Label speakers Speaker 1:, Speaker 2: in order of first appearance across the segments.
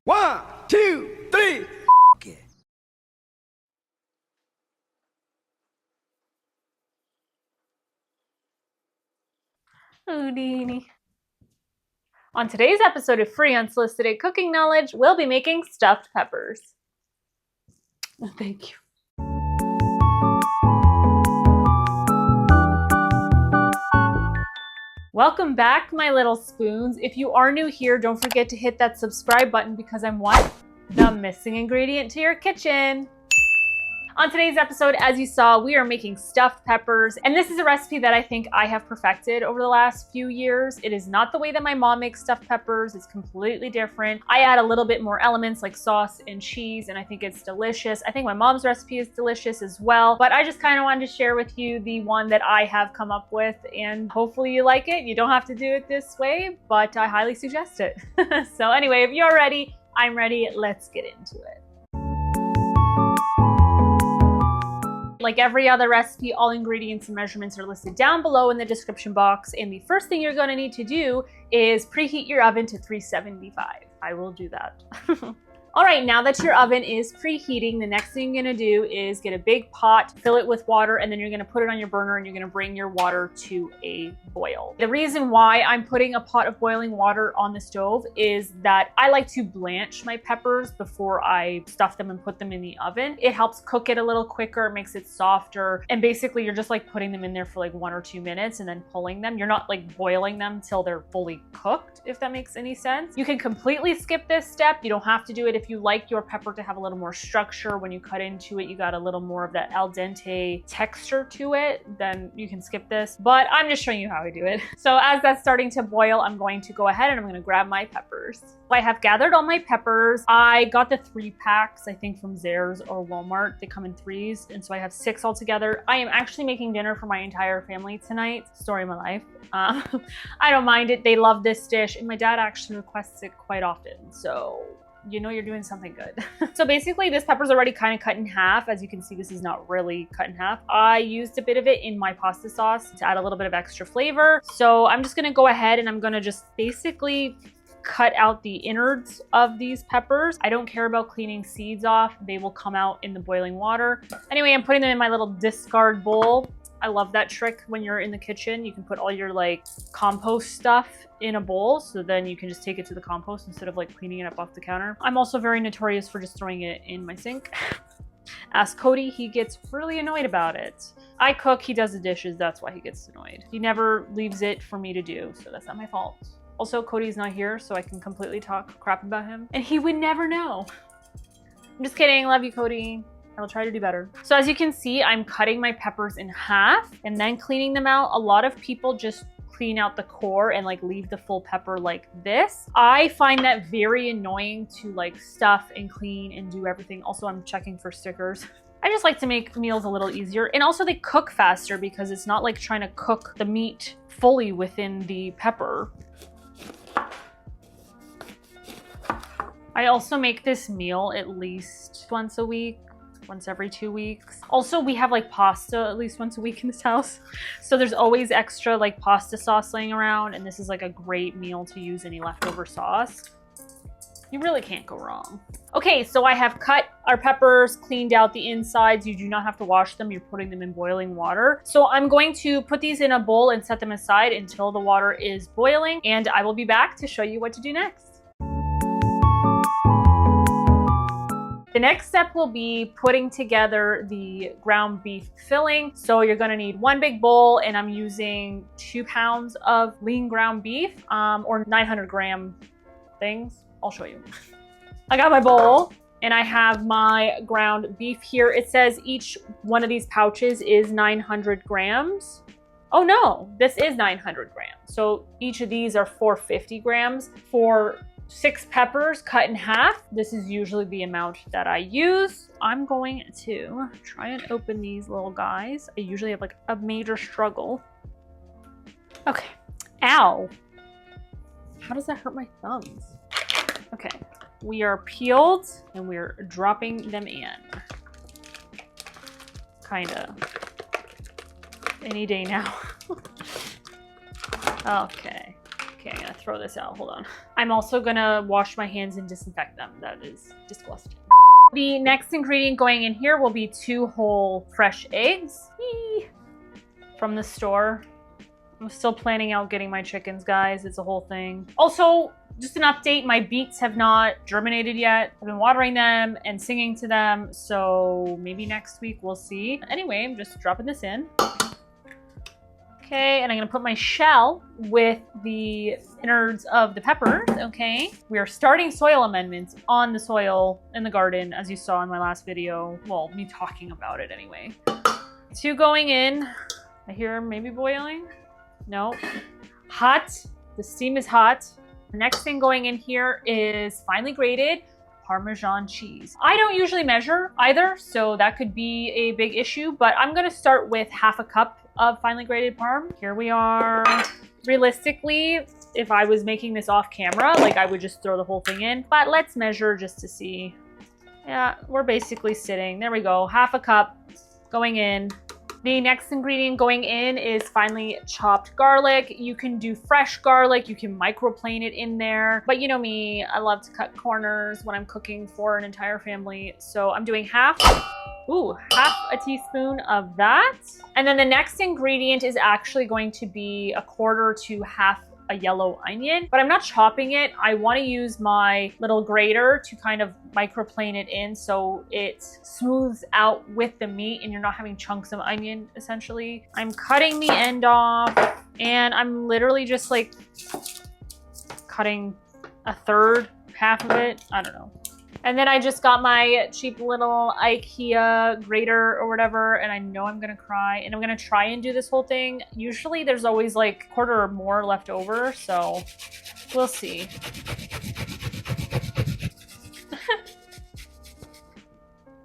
Speaker 1: 1, 2, 3.
Speaker 2: Houdini. On today's episode of Free Unsolicited Cooking Knowledge, we'll be making stuffed peppers. Thank you. Welcome back, my little spoons. If you are new here, don't forget to hit that subscribe button because I'm the missing ingredient to your kitchen. On today's episode, as you saw, we are making stuffed peppers, and this is a recipe that I think I have perfected over the last few years. It is not the way that my mom makes stuffed peppers. It's completely different. I add a little bit more elements like sauce and cheese, and I think it's delicious. I think my mom's recipe is delicious as well, but I just kind of wanted to share with you the one that I have come up with, and hopefully you like it. You don't have to do it this way, but I highly suggest it. So anyway, if you're ready, I'm ready. Let's get into it. Like every other recipe, all ingredients and measurements are listed down below in the description box. And the first thing you're going to need to do is preheat your oven to 375. I will do that. All right, now that your oven is preheating, the next thing you're gonna do is get a big pot, fill it with water, and then you're gonna put it on your burner and you're gonna bring your water to a boil. The reason why I'm putting a pot of boiling water on the stove is that I like to blanch my peppers before I stuff them and put them in the oven. It helps cook it a little quicker, it makes it softer, and basically you're just like putting them in there for like 1 or 2 minutes and then pulling them. You're not like boiling them till they're fully cooked, if that makes any sense. You can completely skip this step. You don't have to do it if you like your pepper to have a little more structure. When you cut into it, you got a little more of that al dente texture to it, then you can skip this, but I'm just showing you how I do it. So as that's starting to boil, I'm going to go ahead and I'm going to grab my peppers. I have gathered all my peppers. I got the 3 packs, I think from Zehrs or Walmart. They come in 3s, and so I have 6 altogether. I am actually making dinner for my entire family tonight. Story of my life. I don't mind it. They love this dish, and my dad actually requests it quite often, so you know you're doing something good. So basically this pepper's already kind of cut in half. As you can see, this is not really cut in half. I used a bit of it in my pasta sauce to add a little bit of extra flavor. So I'm just gonna go ahead and I'm gonna just basically cut out the innards of these peppers. I don't care about cleaning seeds off. They will come out in the boiling water. Anyway, I'm putting them in my little discard bowl. I love that trick when you're in the kitchen. You can put all your like compost stuff in a bowl, so then you can just take it to the compost instead of like cleaning it up off the counter. I'm also very notorious for just throwing it in my sink. Ask Cody, he gets really annoyed about it. I cook, he does the dishes, that's why he gets annoyed. He never leaves it for me to do, so that's not my fault. Also, Cody's not here, so I can completely talk crap about him, and he would never know. I'm just kidding, love you, Cody. I'll try to do better. So as you can see, I'm cutting my peppers in half and then cleaning them out. A lot of people just clean out the core and like leave the full pepper like this. I find that very annoying to like stuff and clean and do everything. Also, I'm checking for stickers. I just like to make meals a little easier, and also they cook faster because it's not like trying to cook the meat fully within the pepper. I also make this meal at least once a week. Once every 2 weeks. Also, we have like pasta at least once a week in this house. So there's always extra like pasta sauce laying around, and this is like a great meal to use any leftover sauce. You really can't go wrong. Okay, so I have cut our peppers, cleaned out the insides. You do not have to wash them. You're putting them in boiling water. So I'm going to put these in a bowl and set them aside until the water is boiling, and I will be back to show you what to do next. The next step will be putting together the ground beef filling. So you're gonna need 1 big bowl, and I'm using 2 pounds of lean ground beef, or 900 gram things. I'll show you. I got my bowl and I have my ground beef here. It says each one of these pouches is 900 grams. Oh no, this is 900 grams. So each of these are 450 grams for 6 peppers cut in half. This is usually the amount that I use. I'm going to try and open these little guys. I usually have like a major struggle. Okay. Ow. How does that hurt my thumbs? Okay. We are peeled and we're dropping them in. Kinda. Any day now. Okay. Okay, I'm gonna throw this out. Hold on. I'm also gonna wash my hands and disinfect them. That is disgusting. The next ingredient going in here will be 2 whole fresh eggs from the store. I'm still planning out getting my chickens, guys. It's a whole thing. Also, just an update, my beets have not germinated yet. I've been watering them and singing to them, so maybe next week we'll see. Anyway, I'm just dropping this in. Okay, and I'm gonna put my shell with the innards of the peppers, okay? We are starting soil amendments on the soil in the garden, as you saw in my last video. Well, me talking about it anyway. 2 going in. I hear maybe boiling. No. Hot. The steam is hot. The next thing going in here is finely grated Parmesan cheese. I don't usually measure either, so that could be a big issue, but I'm gonna start with 1/2 cup of finely grated parm. Here we are. Realistically, if I was making this off camera, like I would just throw the whole thing in, but let's measure just to see. Yeah, we're basically sitting. There we go. 1/2 cup going in. The next ingredient going in is finely chopped garlic. You can do fresh garlic, you can microplane it in there. But you know me, I love to cut corners when I'm cooking for an entire family. So I'm doing half a teaspoon of that. And then the next ingredient is actually going to be 1/4 to 1/2 a yellow onion, but I'm not chopping it. I want to use my little grater to kind of microplane it in so it smooths out with the meat and you're not having chunks of onion essentially. I'm cutting the end off and I'm literally just like cutting 1/3, 1/2 of it. I don't know. And then I just got my cheap little IKEA grater or whatever, and I know I'm gonna cry, and I'm gonna try and do this whole thing. Usually there's always like 1/4 or more left over, so we'll see.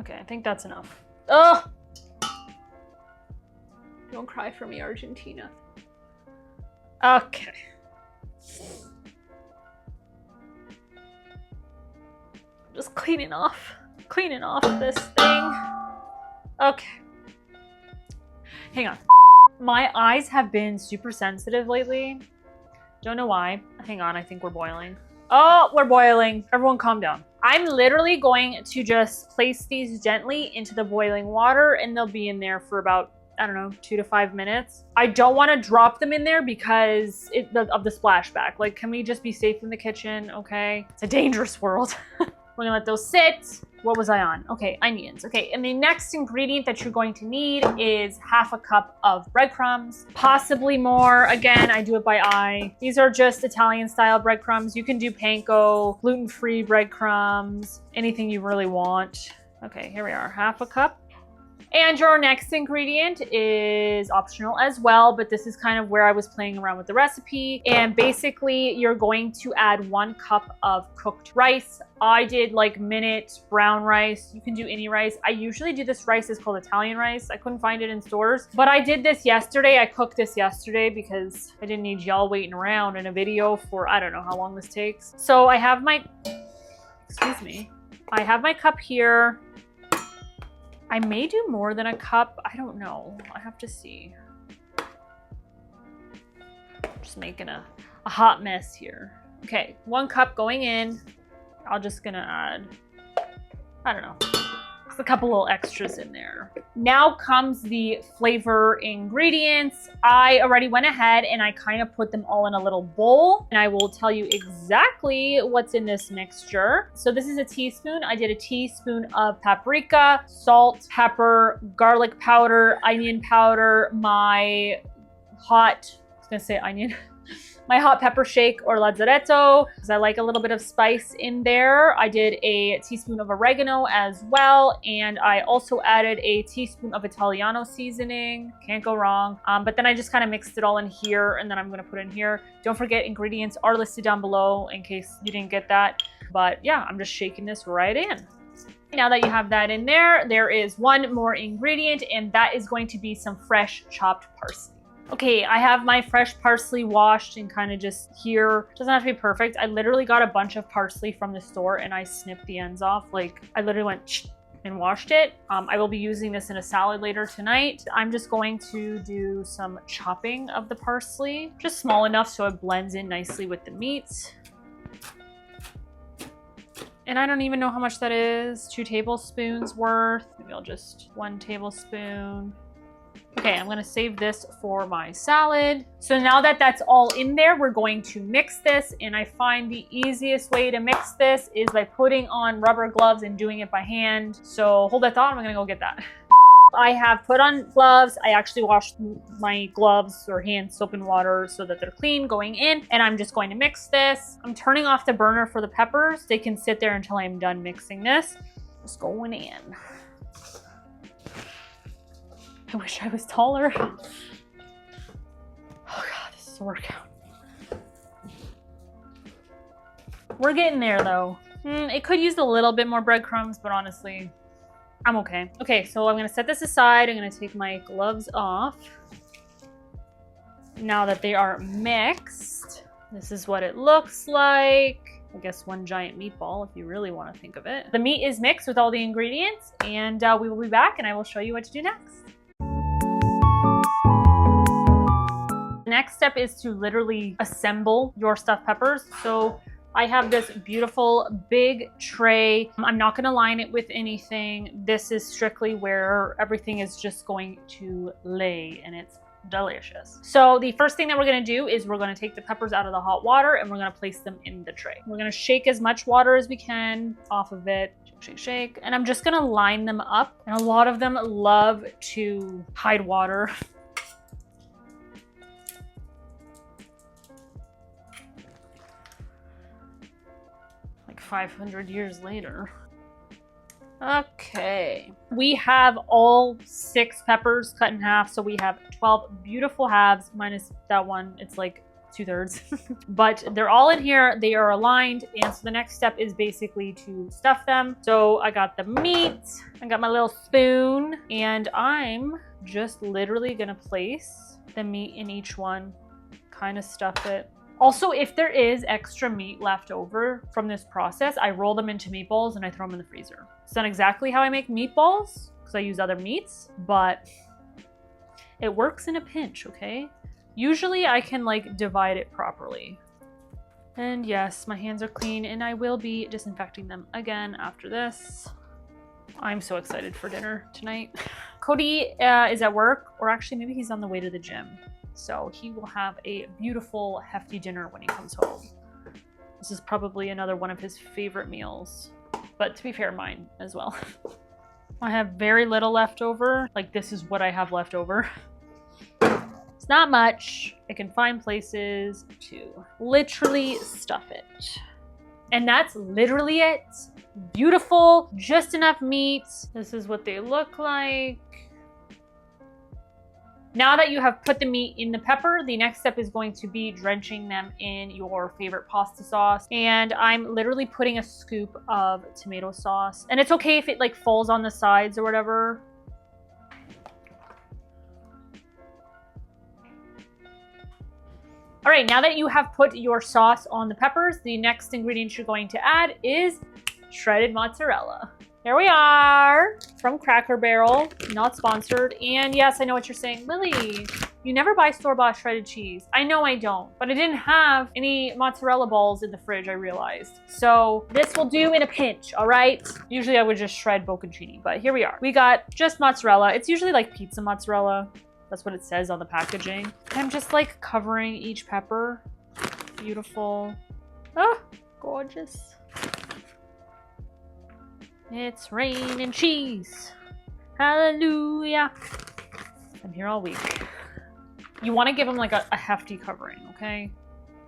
Speaker 2: Okay, I think that's enough. Ugh! Don't cry for me, Argentina. Okay. Just cleaning off this thing. Okay. Hang on. My eyes have been super sensitive lately. Don't know why. Hang on, I think we're boiling. Oh, we're boiling. Everyone calm down. I'm literally going to just place these gently into the boiling water and they'll be in there for about, I don't know, 2 to 5 minutes. I don't want to drop them in there because of the splashback. Like, can we just be safe in the kitchen, okay? It's a dangerous world. We're gonna let those sit. What was I on? Okay, onions. Okay, and the next ingredient that you're going to need is 1/2 cup of breadcrumbs, possibly more. Again, I do it by eye. These are just Italian style breadcrumbs. You can do panko, gluten-free breadcrumbs, anything you really want. Okay, here we are, 1/2 cup. And your next ingredient is optional as well, but this is kind of where I was playing around with the recipe. And basically, you're going to add 1 cup of cooked rice. I did like minute brown rice. You can do any rice. I usually do this rice. It's called Italian rice. I couldn't find it in stores, but I did this yesterday. I cooked this yesterday because I didn't need y'all waiting around in a video for, I don't know how long this takes. So I have my, excuse me, I have my cup here. I may do more than 1 cup. I don't know. I have to see. Just making a hot mess here. Okay, 1 cup going in. I'm just gonna add, I don't know, just a couple little extras in there. Now comes the flavor ingredients. I already went ahead and I kind of put them all in a little bowl, and I will tell you exactly what's in this mixture. So this is a teaspoon. I did a teaspoon of paprika, salt, pepper, garlic powder, onion powder, my hot, I was gonna say onion, my hot pepper shake or lazzaretto, because I like a little bit of spice in there. I did a teaspoon of oregano as well, and I also added a teaspoon of Italiano seasoning. Can't go wrong. But then I just kind of mixed it all in here, and then I'm gonna put in here. Don't forget, ingredients are listed down below in case you didn't get that. But yeah, I'm just shaking this right in. Now that you have that in there, there is 1 more ingredient, and that is going to be some fresh chopped parsley. Okay, I have my fresh parsley washed and kind of just here. Doesn't have to be perfect. I literally got a bunch of parsley from the store and I snipped the ends off. Like, I literally went and washed it. I will be using this in a salad later tonight. I'm just going to do some chopping of the parsley, just small enough so it blends in nicely with the meat. And I don't even know how much that is. 2 tablespoons worth. Maybe I'll just 1 tablespoon. Okay, I'm gonna save this for my salad. So now that that's all in there, we're going to mix this. And I find the easiest way to mix this is by putting on rubber gloves and doing it by hand. So hold that thought, I'm gonna go get that. I have put on gloves. I actually washed my gloves or hands soap and water so that they're clean going in. And I'm just going to mix this. I'm turning off the burner for the peppers. They can sit there until I'm done mixing this. Just going in. I wish I was taller. Oh God, this is a workout. We're getting there though. It could use a little bit more breadcrumbs, but honestly, I'm okay. Okay, so I'm gonna set this aside. I'm gonna take my gloves off. Now that they are mixed, this is what it looks like. I guess 1 giant meatball, if you really want to think of it. The meat is mixed with all the ingredients, and we will be back and I will show you what to do next. The next step is to literally assemble your stuffed peppers. So I have this beautiful big tray. I'm not going to line it with anything. This is strictly where everything is just going to lay, and it's delicious. So the first thing that we're going to do is we're going to take the peppers out of the hot water and we're going to place them in the tray. We're going to shake as much water as we can off of it. Shake, shake. And I'm just going to line them up. And a lot of them love to hide water. Like 500 years later. Okay, we have all 6 peppers cut in half, so we have 12 beautiful halves, minus that one, it's like 2/3. But they're all in here, they are aligned, and so the next step is basically to stuff them. So I got the meat, I got my little spoon, and I'm just literally gonna place the meat in each one, kind of stuff it. Also, if there is extra meat left over from this process, I roll them into meatballs and I throw them in the freezer. It's not exactly how I make meatballs because I use other meats, but it works in a pinch, okay? Usually I can like divide it properly. And yes, my hands are clean and I will be disinfecting them again after this. I'm so excited for dinner tonight. Cody is at work, or actually maybe he's on the way to the gym. So he will have a beautiful, hefty dinner when he comes home. This is probably another one of his favorite meals, but to be fair, mine as well. I have very little left over. Like, this is what I have left over. It's not much. I can find places to literally stuff it. And that's literally it. Beautiful, just enough meat. This is what they look like. Now that you have put the meat in the pepper, the next step is going to be drenching them in your favorite pasta sauce. And I'm literally putting a scoop of tomato sauce. And it's okay if it like falls on the sides or whatever. All right, now that you have put your sauce on the peppers, the next ingredient you're going to add is shredded mozzarella. Here we are from Cracker Barrel, not sponsored. And yes, I know what you're saying. Lily, you never buy store-bought shredded cheese. I know I don't, but I didn't have any mozzarella balls in the fridge, I realized. So this will do in a pinch, all right? Usually I would just shred bocconcini, but here we are. We got just mozzarella. It's usually like pizza mozzarella. That's what it says on the packaging. I'm just like covering each pepper. Beautiful. Oh, gorgeous. It's raining cheese. Hallelujah. I'm here all week. You want to give them like a hefty covering, okay?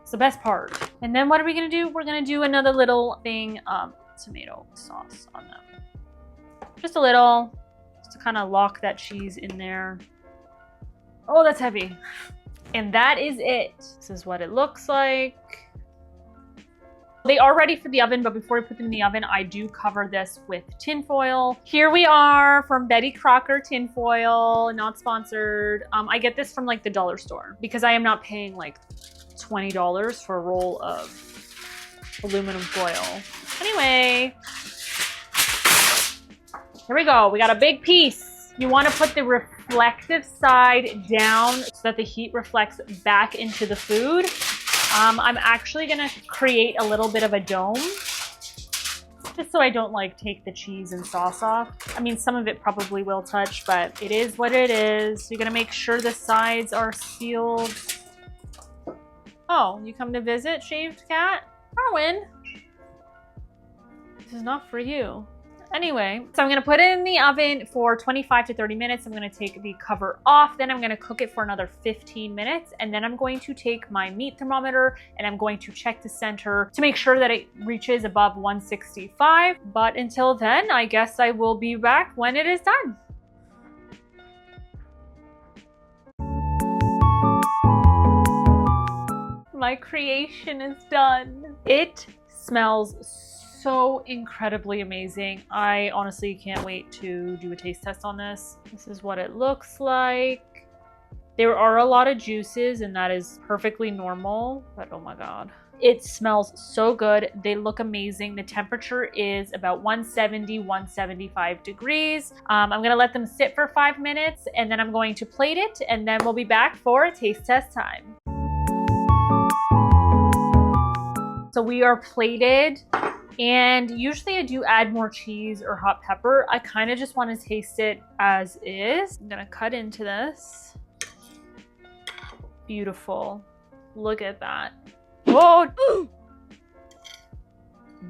Speaker 2: It's the best part. And then what are we going to do? We're going to do another little thing of tomato sauce on them. Just a little, just to kind of lock that cheese in there. Oh, that's heavy. And that is it. This is what it looks like. They are ready for the oven, but before I put them in the oven, I do cover this with tin foil. Here we are from Betty Crocker tin foil, not sponsored. I get this from like the dollar store because I am not paying like $20 for a roll of aluminum foil. Anyway, Here we go. We got a big piece. You want to put the reflective side down so that the heat reflects back into the food. I'm actually going to create a little bit of a dome just so I don't like take the cheese and sauce off. I mean, some of it probably will touch, but it is what it is. You're going to make sure the sides are sealed. Oh, you come to visit, shaved cat? Darwin, this is not for you. Anyway, so I'm gonna put it in the oven for 25 to 30 minutes. I'm gonna take the cover off, then I'm gonna cook it for another 15 minutes, and then I'm going to take my meat thermometer and I'm going to check the center to make sure that it reaches above 165. But until then, I guess I will be back when it is done. My creation is done. It smells so incredibly amazing. I honestly can't wait to do a taste test on this. This is what it looks like. There are a lot of juices and that is perfectly normal, but oh my God. It smells so good. They look amazing. The temperature is about 170, 175 degrees. I'm gonna let them sit for 5 minutes and then I'm going to plate it and then we'll be back for a taste test time. So we are plated. And usually I do add more cheese or hot pepper. I kind of just want to taste it as is. I'm gonna cut into this. Beautiful. Look at that. Oh,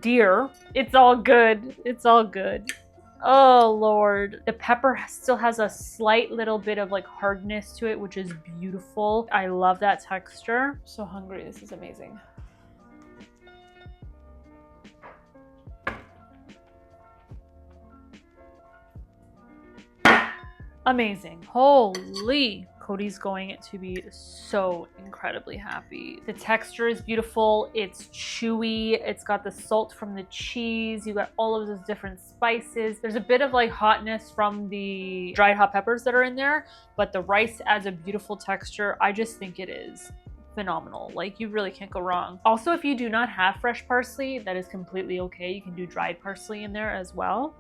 Speaker 2: dear. It's all good. It's all good. Oh, Lord. The pepper still has a slight little bit of like hardness to it, which is beautiful. I love that texture. I'm so hungry. This is amazing. Amazing. Holy. Cody's going to be so incredibly happy. The texture is beautiful. It's chewy. It's got the salt from the cheese. You got all of those different spices. There's a bit of like hotness from the dried hot peppers that are in there, but the rice adds a beautiful texture. I just think it is phenomenal. Like, you really can't go wrong. Also, if you do not have fresh parsley, that is completely okay. You can do dried parsley in there as well.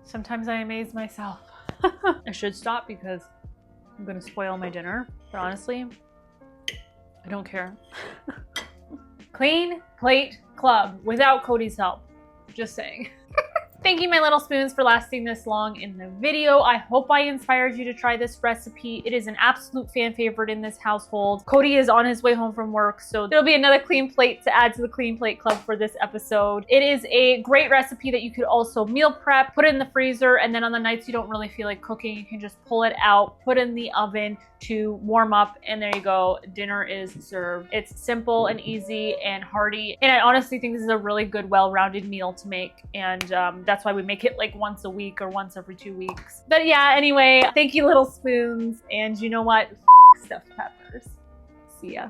Speaker 2: Sometimes I amaze myself. I should stop because I'm gonna spoil my dinner, but honestly, I don't care. Clean plate club without Cody's help. Just saying. Thank you, my little spoons, for lasting this long in the video. I hope I inspired you to try this recipe. It is an absolute fan favorite in this household. Cody is on his way home from work, so there'll be another clean plate to add to the clean plate club for this episode. It is a great recipe that you could also meal prep, put it in the freezer, and then on the nights you don't really feel like cooking, you can just pull it out, put it in the oven to warm up, and there you go. Dinner is served. It's simple and easy and hearty, and I honestly think this is a really good, well-rounded meal to make, and that's why we make it like once a week or once every 2 weeks. But yeah, anyway, thank you, little spoons, and you know what? Stuffed peppers. See ya.